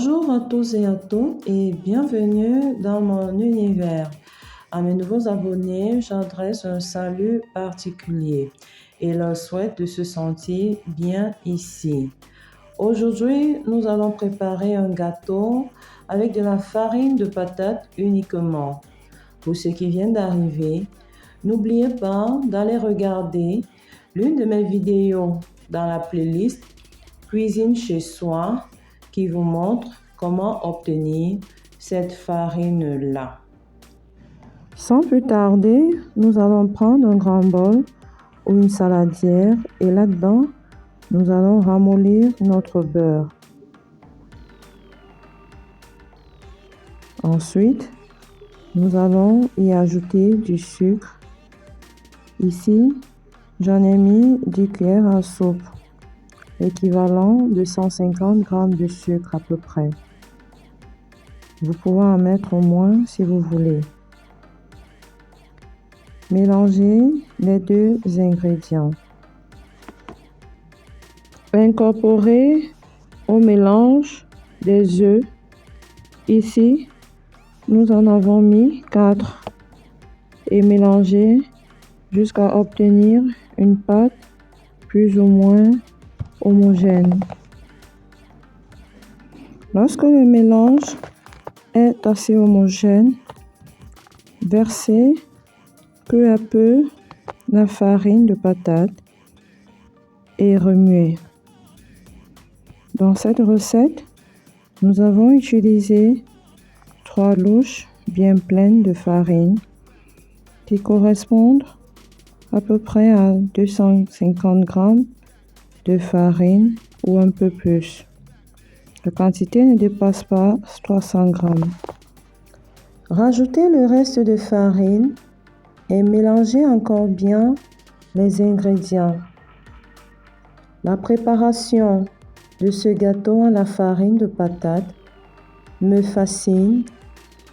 Bonjour à tous et à toutes et bienvenue dans mon univers. À mes nouveaux abonnés, j'adresse un salut particulier et leur souhaite de se sentir bien ici. Aujourd'hui, nous allons préparer un gâteau avec de la farine de patate uniquement. Pour ceux qui viennent d'arriver, n'oubliez pas d'aller regarder l'une de mes vidéos dans la playlist Cuisine chez soi qui vous montre comment obtenir cette farine-là. Sans plus tarder, nous allons prendre un grand bol ou une saladière et là-dedans, nous allons ramollir notre beurre. Ensuite, nous allons y ajouter du sucre. Ici, j'en ai mis 10 cuillères à soupe, l'équivalent de 150 g de sucre à peu près. Vous pouvez en mettre au moins si vous voulez. Mélangez les deux ingrédients. Incorporez au mélange des œufs. Ici, nous en avons mis 4 et mélangez jusqu'à obtenir une pâte plus ou moins homogène. Lorsque le mélange est assez homogène, versez peu à peu la farine de patate et remuez. Dans cette recette, nous avons utilisé 3 louches bien pleines de farine qui correspondent à peu près à 250 g de farine ou un peu plus. La quantité ne dépasse pas 300 g. Rajoutez le reste de farine et mélangez encore bien les ingrédients. La préparation de ce gâteau à la farine de patate me fascine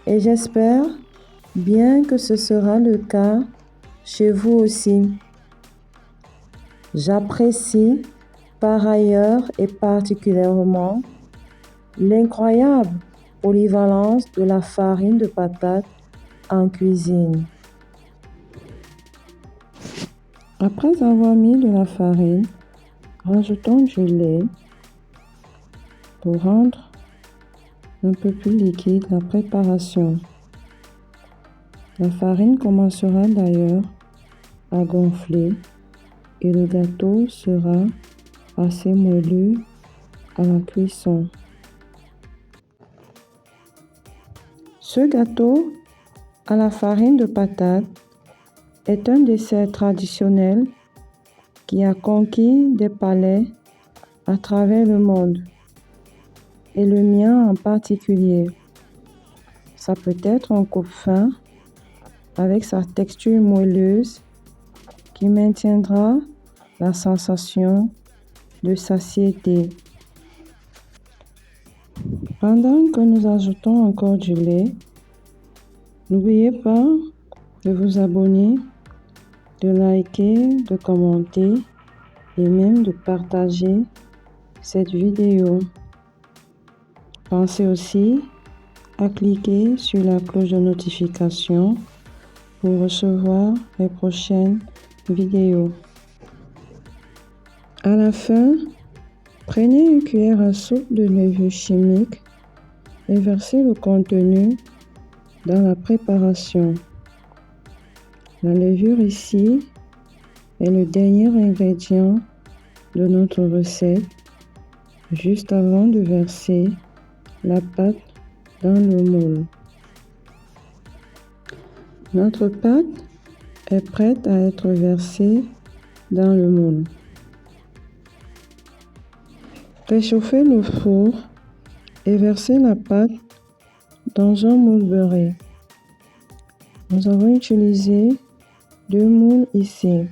et j'espère bien que ce sera le cas chez vous aussi. J'apprécie par ailleurs et particulièrement l'incroyable polyvalence de la farine de patate en cuisine. Après avoir mis de la farine, rajoutons du lait pour rendre un peu plus liquide la préparation. La farine commencera d'ailleurs à gonfler et le gâteau sera assez moelleux à la cuisson. Ce gâteau à la farine de patate est un dessert traditionnel qui a conquis des palais à travers le monde, et le mien en particulier. Ça peut être un coupe-faim avec sa texture moelleuse qui maintiendra la sensation de satiété. Pendant que nous ajoutons encore du lait, n'oubliez pas de vous abonner, de liker, de commenter et même de partager cette vidéo. Pensez aussi à cliquer sur la cloche de notification pour recevoir les prochaines vidéos. À la fin, prenez une cuillère à soupe de levure chimique et versez le contenu dans la préparation. La levure ici est le dernier ingrédient de notre recette, juste avant de verser la pâte dans le moule. Notre pâte est prête à être versée dans le moule. Réchauffez le four et versez la pâte dans un moule beurré. Nous avons utilisé 2 moules ici.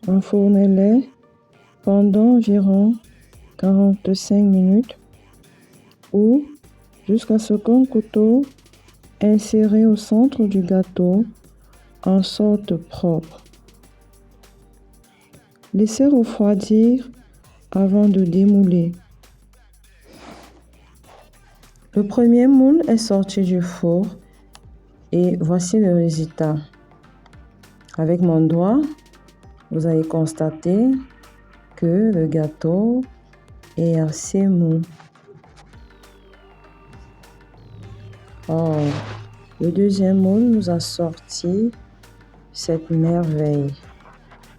Enfournez-les pendant environ 45 minutes ou jusqu'à ce qu'un couteau inséré au centre du gâteau en sorte propre. Laissez refroidir avant de démouler. Le premier moule est sorti du four et voici le résultat. Avec mon doigt, vous allez constater que le gâteau est assez mou. Oh, le deuxième moule nous a sorti cette merveille.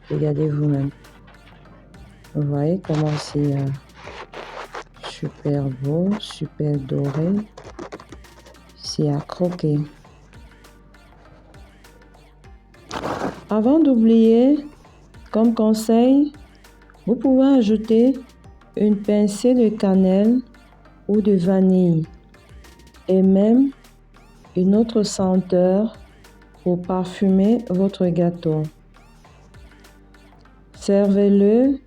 Regardez vous-même. Vous voyez comment c'est super beau, super doré. C'est à croquer. Avant d'oublier, comme conseil, vous pouvez ajouter une pincée de cannelle ou de vanille et même une autre senteur pour parfumer votre gâteau. Servez-le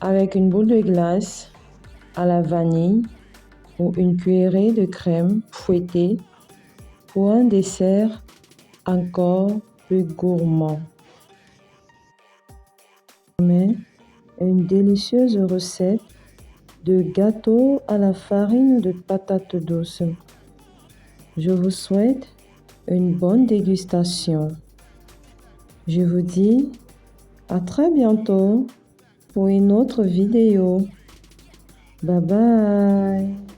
avec une boule de glace à la vanille ou une cuillerée de crème fouettée pour un dessert encore plus gourmand. Mais une délicieuse recette de gâteau à la farine de patates douces. Je vous souhaite une bonne dégustation. Je vous dis à très bientôt pour une autre vidéo. Bye bye.